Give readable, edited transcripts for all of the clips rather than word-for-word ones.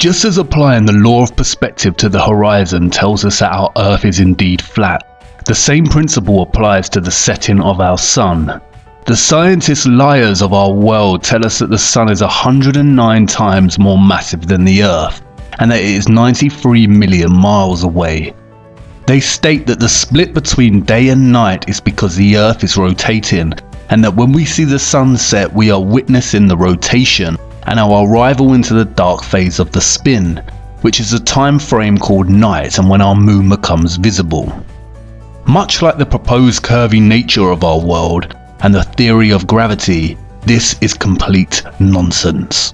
Just as applying the law of perspective to the horizon tells us that our Earth is indeed flat, the same principle applies to the setting of our sun. The scientist liars of our world tell us that the sun is 109 times more massive than the Earth, and that it is 93 million miles away. They state that the split between day and night is because the Earth is rotating, and that when we see the sun set we are witnessing the rotation and our arrival into the dark phase of the spin, which is a time frame called night and when our moon becomes visible. Much like the proposed curvy nature of our world and the theory of gravity, this is complete nonsense.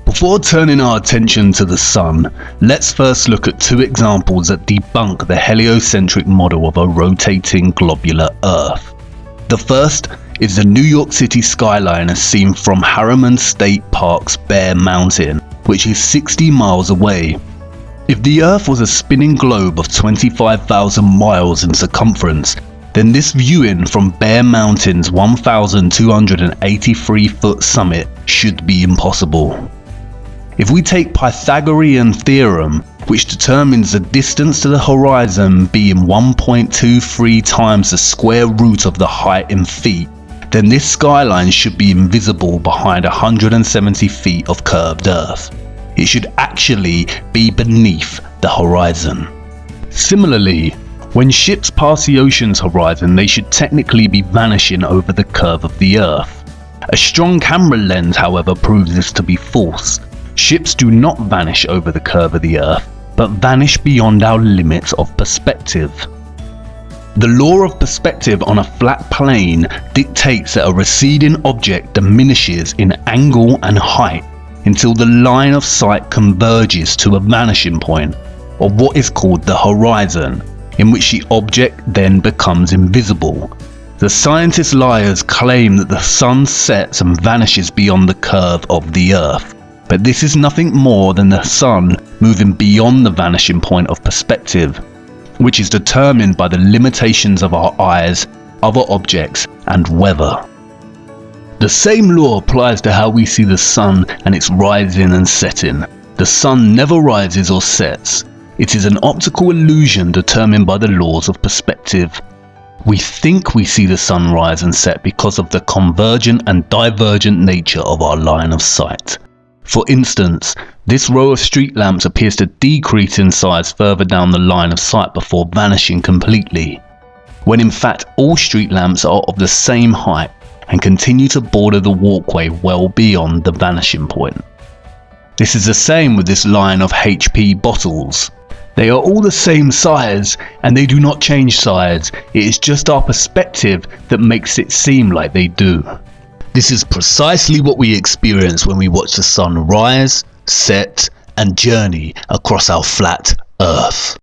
Before turning our attention to the sun, let's first look at two examples that debunk the heliocentric model of a rotating globular Earth. The first is the New York City skyline as seen from Harriman State Park's Bear Mountain, which is 60 miles away. If the Earth was a spinning globe of 25,000 miles in circumference, then this viewing from Bear Mountain's 1,283-foot summit should be impossible. If we take Pythagorean theorem, which determines the distance to the horizon being 1.23 times the square root of the height in feet, then this skyline should be invisible behind 170 feet of curved Earth. It should actually be beneath the horizon. Similarly, when ships pass the ocean's horizon, they should technically be vanishing over the curve of the Earth. A strong camera lens, however, proves this to be false. Ships do not vanish over the curve of the Earth, but vanish beyond our limits of perspective. The law of perspective on a flat plane dictates that a receding object diminishes in angle and height until the line of sight converges to a vanishing point, or what is called the horizon, in which the object then becomes invisible. The scientist liars claim that the sun sets and vanishes beyond the curve of the Earth, but this is nothing more than the sun moving beyond the vanishing point of perspective, which is determined by the limitations of our eyes, other objects, and weather. The same law applies to how we see the sun and its rising and setting. The sun never rises or sets. It is an optical illusion determined by the laws of perspective. We think we see the sun rise and set because of the convergent and divergent nature of our line of sight. For instance, this row of street lamps appears to decrease in size further down the line of sight before vanishing completely, when in fact all street lamps are of the same height and continue to border the walkway well beyond the vanishing point. This is the same with this line of HP bottles. They are all the same size and they do not change size. It is just our perspective that makes it seem like they do. This is precisely what we experience when we watch the sun rise, set, and journey across our flat Earth.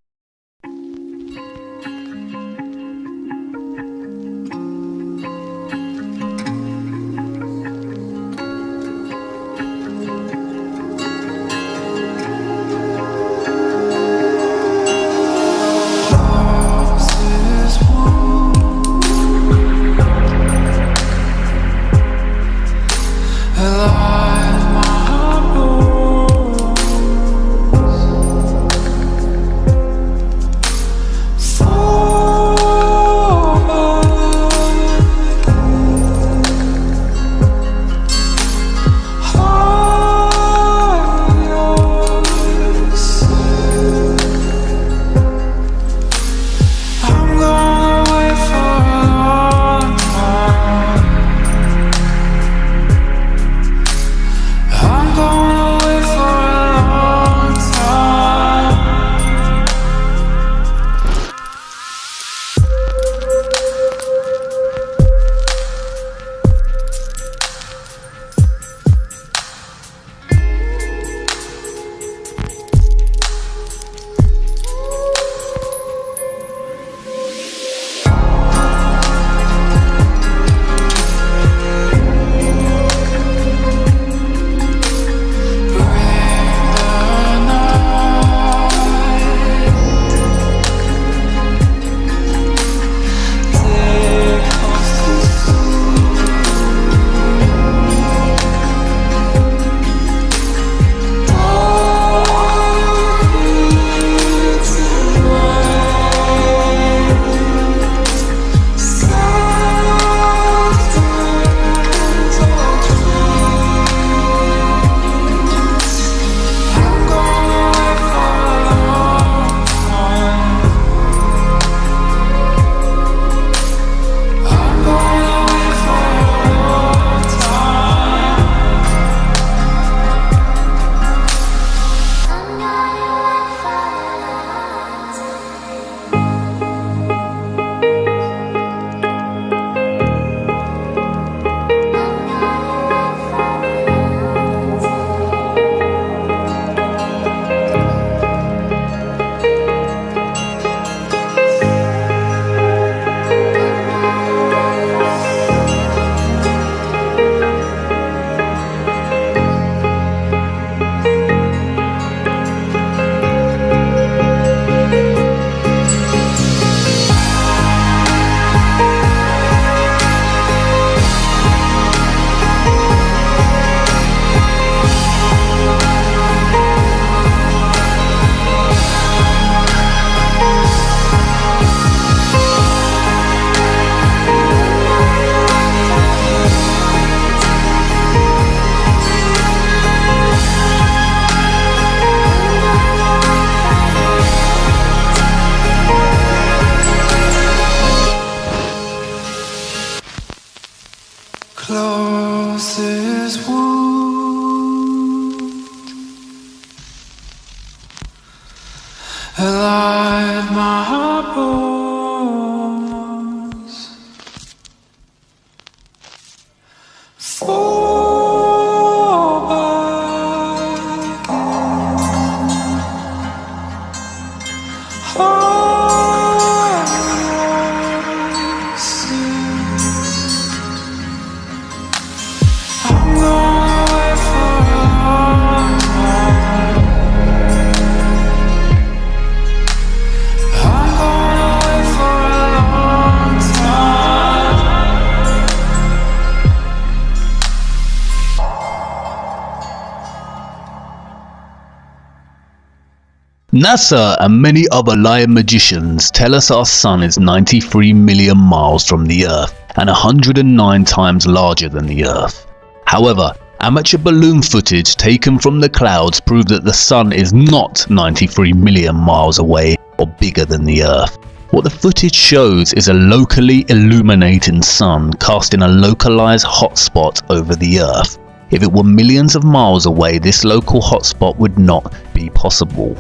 NASA and many other liar magicians tell us our sun is 93 million miles from the Earth and 109 times larger than the Earth. However, amateur balloon footage taken from the clouds prove that the sun is not 93 million miles away or bigger than the Earth. What the footage shows is a locally illuminating sun cast in a localized hotspot over the Earth. If it were millions of miles away, this local hotspot would not be possible.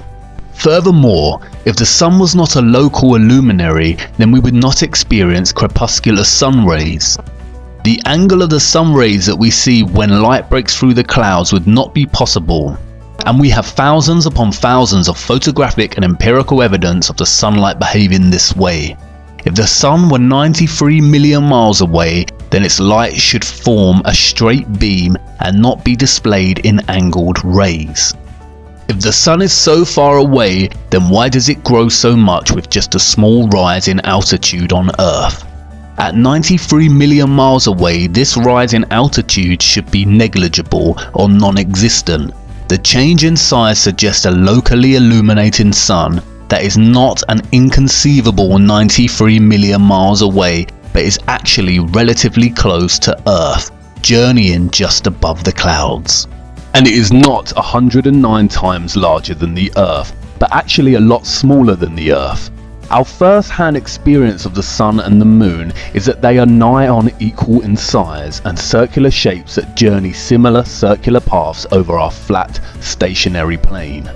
Furthermore, if the sun was not a local luminary, then we would not experience crepuscular sun rays. The angle of the sun rays that we see when light breaks through the clouds would not be possible, and we have thousands upon thousands of photographic and empirical evidence of the sunlight behaving this way. If the sun were 93 million miles away, then its light should form a straight beam and not be displayed in angled rays. If the sun is so far away, then why does it grow so much with just a small rise in altitude on Earth? At 93 million miles away, this rise in altitude should be negligible or non-existent. The change in size suggests a locally illuminating sun that is not an inconceivable 93 million miles away, but is actually relatively close to Earth, journeying just above the clouds. And it is not 109 times larger than the Earth, but actually a lot smaller than the Earth. Our first-hand experience of the sun and the moon is that they are nigh on equal in size and circular shapes that journey similar circular paths over our flat, stationary plane.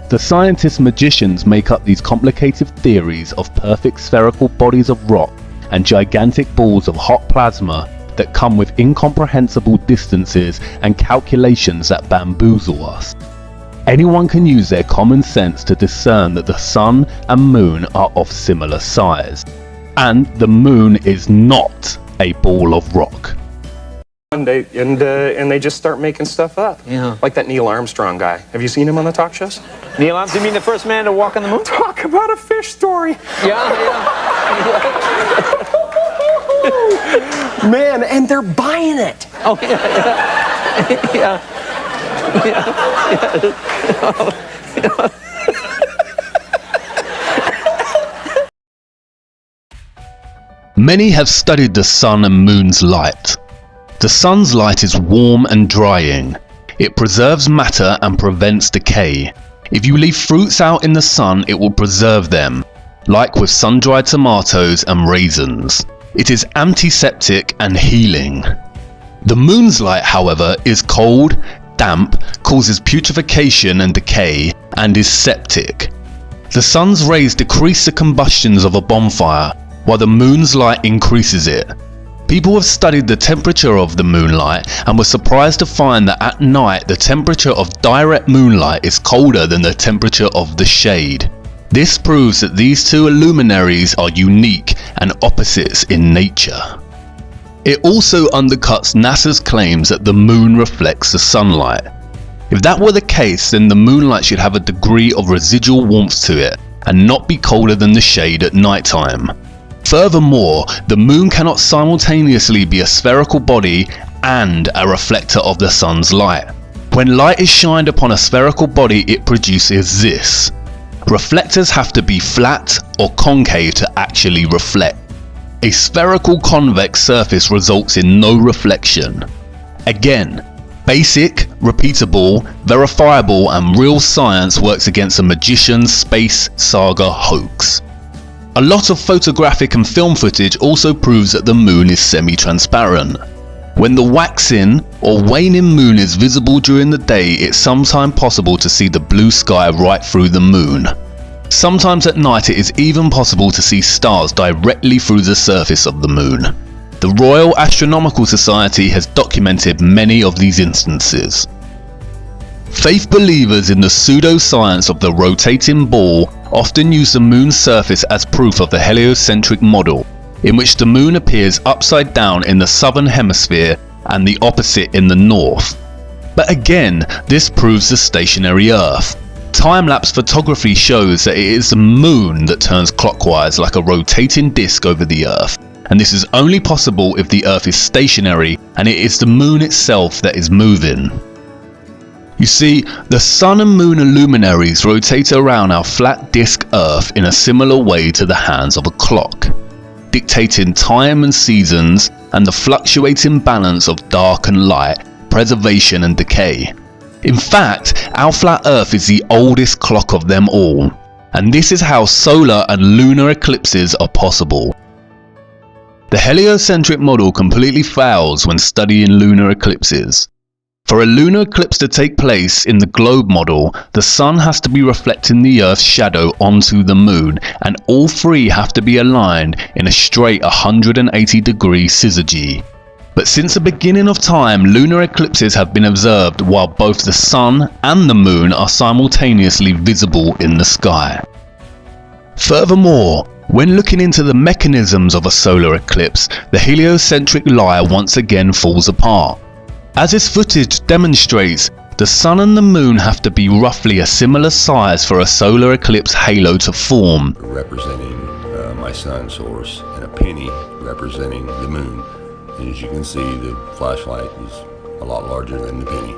The scientist magicians make up these complicated theories of perfect spherical bodies of rock and gigantic balls of hot plasma that come with incomprehensible distances and calculations that bamboozle us. Anyone can use their common sense to discern that the sun and moon are of similar size, and the moon is not a ball of rock. And they just start making stuff up. Yeah. Like that Neil Armstrong guy. Have you seen him on the talk shows? Neil Armstrong, you mean the first man to walk on the moon? Talk about a fish story. Yeah. Man, and they're buying it. Oh, yeah. Many have studied the sun and moon's light. The sun's light is warm and drying. It preserves matter and prevents decay. If you leave fruits out in the sun, it will preserve them, like with sun-dried tomatoes and raisins. It is antiseptic and healing. The moon's light, however, is cold, damp, causes putrefaction and decay, and is septic. The sun's rays decrease the combustions of a bonfire, while the moon's light increases it. People have studied the temperature of the moonlight and were surprised to find that at night the temperature of direct moonlight is colder than the temperature of the shade. This proves that these two luminaries are unique and opposites in nature. It also undercuts NASA's claims that the moon reflects the sunlight. If that were the case, then the moonlight should have a degree of residual warmth to it and not be colder than the shade at nighttime. Furthermore, the moon cannot simultaneously be a spherical body and a reflector of the sun's light. When light is shined upon a spherical body, it produces this. Reflectors have to be flat or concave to actually reflect. A spherical convex surface results in no reflection. Again, basic, repeatable, verifiable and real science works against a magician's space saga hoax. A lot of photographic and film footage also proves that the moon is semi-transparent. When the waxing or waning moon is visible during the day, it's sometimes possible to see the blue sky right through the moon. Sometimes at night it is even possible to see stars directly through the surface of the moon. The Royal Astronomical Society has documented many of these instances. Faith believers in the pseudoscience of the rotating ball often use the moon's surface as proof of the heliocentric model, in which the moon appears upside down in the southern hemisphere and the opposite in the north. But again, this proves the stationary Earth. Time-lapse photography shows that it is the moon that turns clockwise like a rotating disc over the Earth, and this is only possible if the Earth is stationary and it is the moon itself that is moving. You see, the Sun and Moon luminaries rotate around our flat disk Earth in a similar way to the hands of a clock, dictating time and seasons and the fluctuating balance of dark and light, preservation and decay. In fact, our flat Earth is the oldest clock of them all, and this is how solar and lunar eclipses are possible. The heliocentric model completely fails when studying lunar eclipses. For a lunar eclipse to take place in the globe model, the Sun has to be reflecting the Earth's shadow onto the Moon, and all three have to be aligned in a straight 180-degree syzygy. But since the beginning of time, lunar eclipses have been observed while both the Sun and the Moon are simultaneously visible in the sky. Furthermore, when looking into the mechanisms of a solar eclipse, the heliocentric lie once again falls apart. As this footage demonstrates, the Sun and the Moon have to be roughly a similar size for a solar eclipse halo to form. Representing my sun source and a penny representing the Moon. And as you can see, the flashlight is a lot larger than the penny.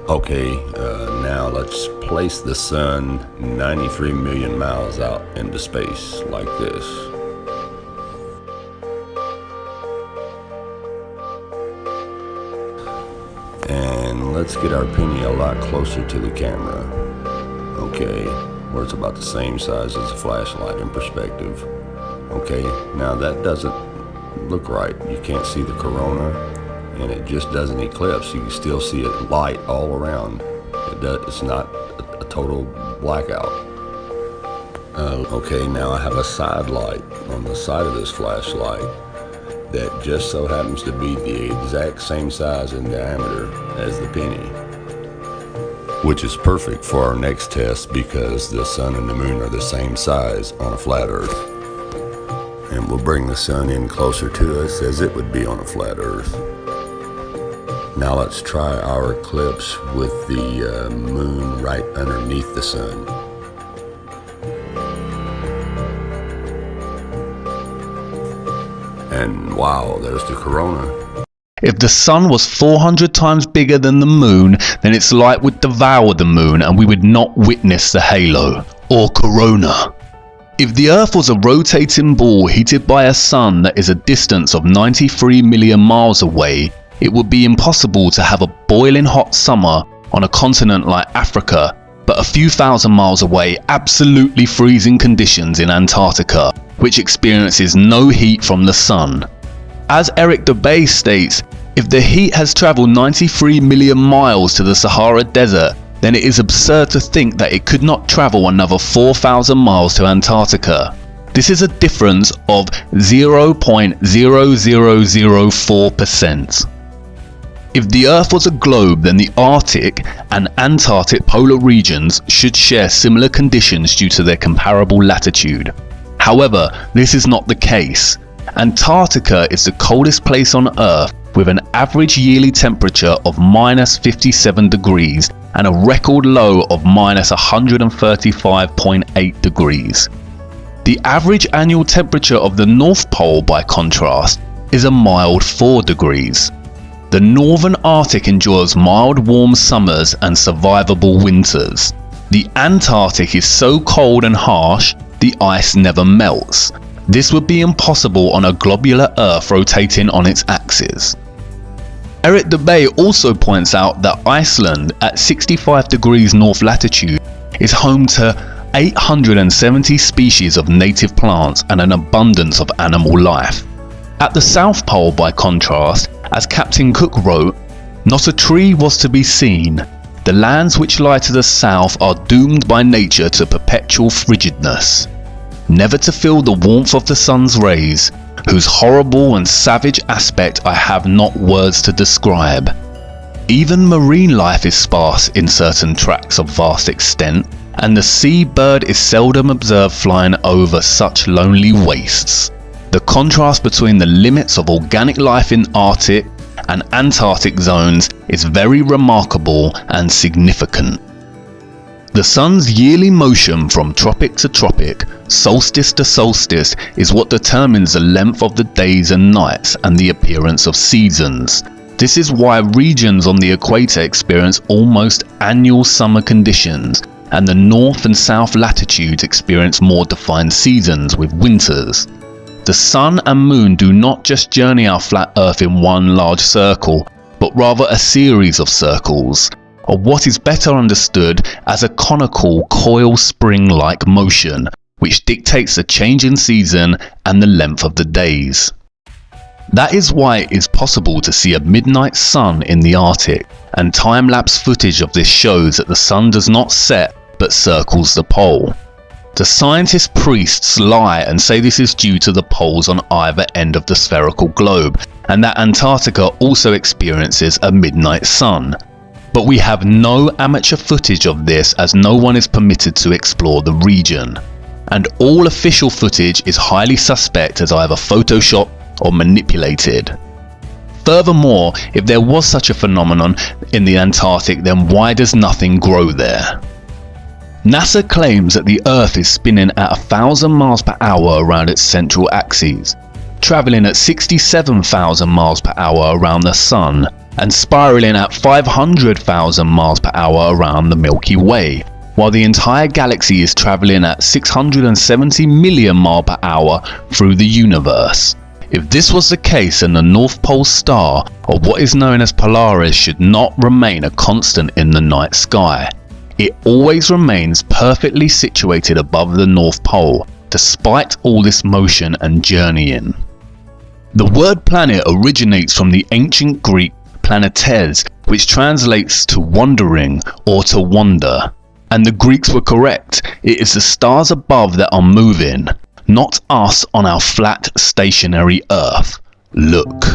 Okay, now let's place the Sun 93 million miles out into space like this. And let's get our penny a lot closer to the camera. Okay, where it's about the same size as a flashlight in perspective. Okay, now that doesn't look right. You can't see the corona. And it just doesn't eclipse. You can still see it light all around. It's not a total blackout. Okay, now I have a side light on the side of this flashlight that just so happens to be the exact same size in diameter as the penny, which is perfect for our next test because the Sun and the Moon are the same size on a flat Earth. And we'll bring the Sun in closer to us as it would be on a flat Earth. Now let's try our eclipse with the Moon right underneath the Sun. And wow, there's the corona. If the Sun was 400 times bigger than the Moon, then its light would devour the Moon and we would not witness the halo, or corona. If the Earth was a rotating ball heated by a Sun that is a distance of 93 million miles away, it would be impossible to have a boiling hot summer on a continent like Africa, but a few thousand miles away, absolutely freezing conditions in Antarctica, which experiences no heat from the Sun. As Eric Dubay states, if the heat has traveled 93 million miles to the Sahara Desert, then it is absurd to think that it could not travel another 4,000 miles to Antarctica. This is a difference of 0.0004%. If the Earth was a globe, then the Arctic and Antarctic polar regions should share similar conditions due to their comparable latitude. However, this is not the case. Antarctica is the coldest place on Earth with an average yearly temperature of -57 degrees and a record low of -135.8 degrees. The average annual temperature of the North Pole, by contrast, is a mild 4 degrees. The northern Arctic enjoys mild warm summers and survivable winters. The Antarctic is so cold and harsh, the ice never melts. This would be impossible on a globular Earth rotating on its axis. Eric Dubay also points out that Iceland, at 65 degrees north latitude, is home to 870 species of native plants and an abundance of animal life. At the South Pole, by contrast, as Captain Cook wrote, "Not a tree was to be seen. The lands which lie to the south are doomed by nature to perpetual frigidness, never to feel the warmth of the sun's rays, whose horrible and savage aspect I have not words to describe. Even marine life is sparse in certain tracts of vast extent, and the sea bird is seldom observed flying over such lonely wastes. The contrast between the limits of organic life in Arctic and Antarctic zones is very remarkable and significant." The sun's yearly motion from tropic to tropic, solstice to solstice, is what determines the length of the days and nights and the appearance of seasons. This is why regions on the equator experience almost annual summer conditions, and the north and south latitudes experience more defined seasons with winters. The sun and moon do not just journey our flat Earth in one large circle, but rather a series of circles, or what is better understood as a conical coil spring-like motion, which dictates the change in season and the length of the days. That is why it is possible to see a midnight sun in the Arctic, and time-lapse footage of this shows that the sun does not set but circles the pole. The scientist priests lie and say this is due to the poles on either end of the spherical globe, and that Antarctica also experiences a midnight sun. But we have no amateur footage of this, as no one is permitted to explore the region. And all official footage is highly suspect as either Photoshop or manipulated. Furthermore, if there was such a phenomenon in the Antarctic, then why does nothing grow there? NASA claims that the Earth is spinning at 1,000 miles per hour around its central axis, travelling at 67,000 miles per hour around the Sun, and spiralling at 500,000 miles per hour around the Milky Way, while the entire galaxy is travelling at 670 million miles per hour through the universe. If this was the case, then the North Pole star, or what is known as Polaris, should not remain a constant in the night sky. It always remains perfectly situated above the North Pole, despite all this motion and journeying. The word planet originates from the ancient Greek planetes, which translates to wandering or to wander. And the Greeks were correct. It is the stars above that are moving, not us on our flat stationary Earth. Look.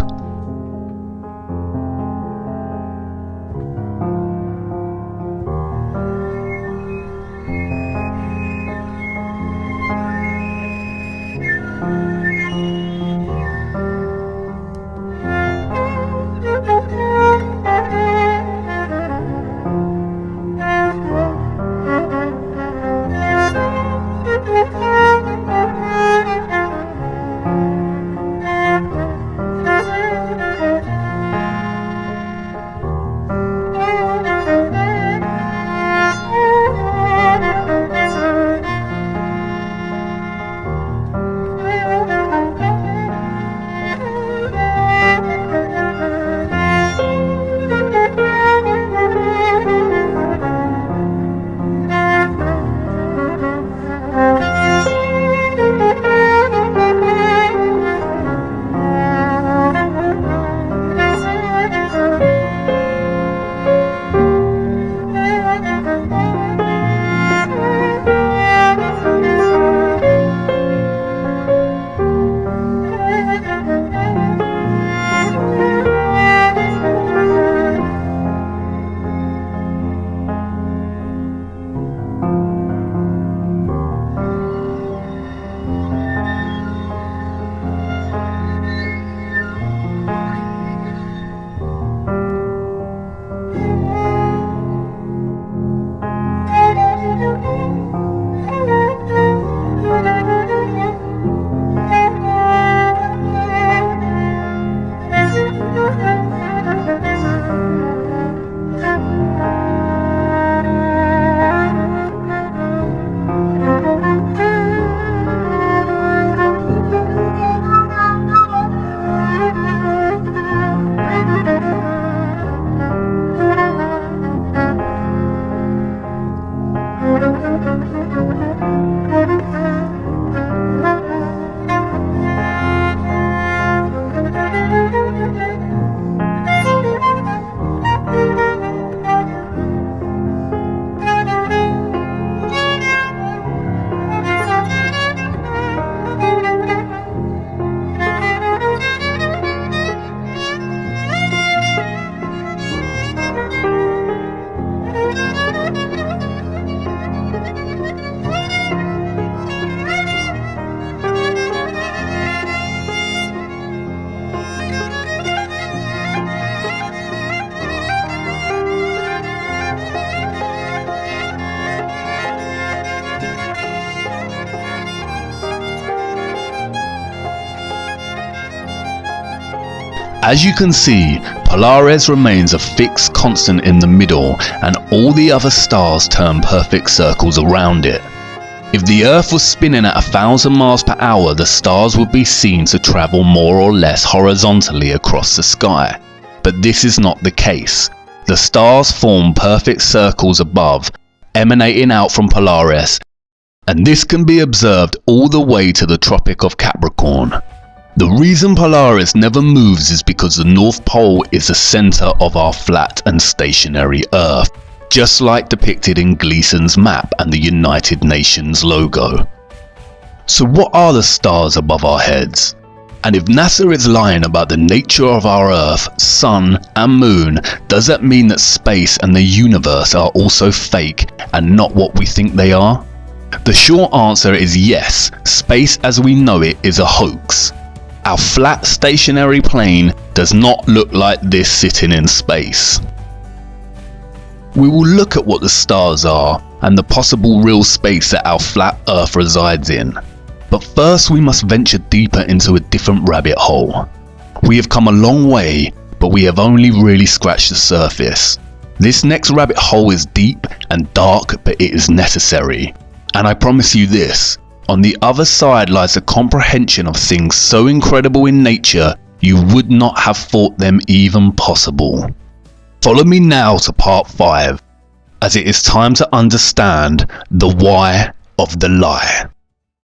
As you can see, Polaris remains a fixed constant in the middle, and all the other stars turn perfect circles around it. If the Earth was spinning at 1,000 miles per hour, the stars would be seen to travel more or less horizontally across the sky. But this is not the case. The stars form perfect circles above, emanating out from Polaris, and this can be observed all the way to the Tropic of Capricorn. The reason Polaris never moves is because the North Pole is the center of our flat and stationary Earth, just like depicted in Gleason's map and the United Nations logo. So what are the stars above our heads? And if NASA is lying about the nature of our Earth, Sun and Moon, does that mean that space and the universe are also fake and not what we think they are? The short answer is yes, space as we know it is a hoax. Our flat stationary plane does not look like this sitting in space. We will look at what the stars are and the possible real space that our flat Earth resides in. But first we must venture deeper into a different rabbit hole. We have come a long way, but we have only really scratched the surface. This next rabbit hole is deep and dark, but it is necessary. And I promise you this, on the other side lies a comprehension of things so incredible in nature you would not have thought them even possible. Follow me now to part 5, as it is time to understand the why of the lie.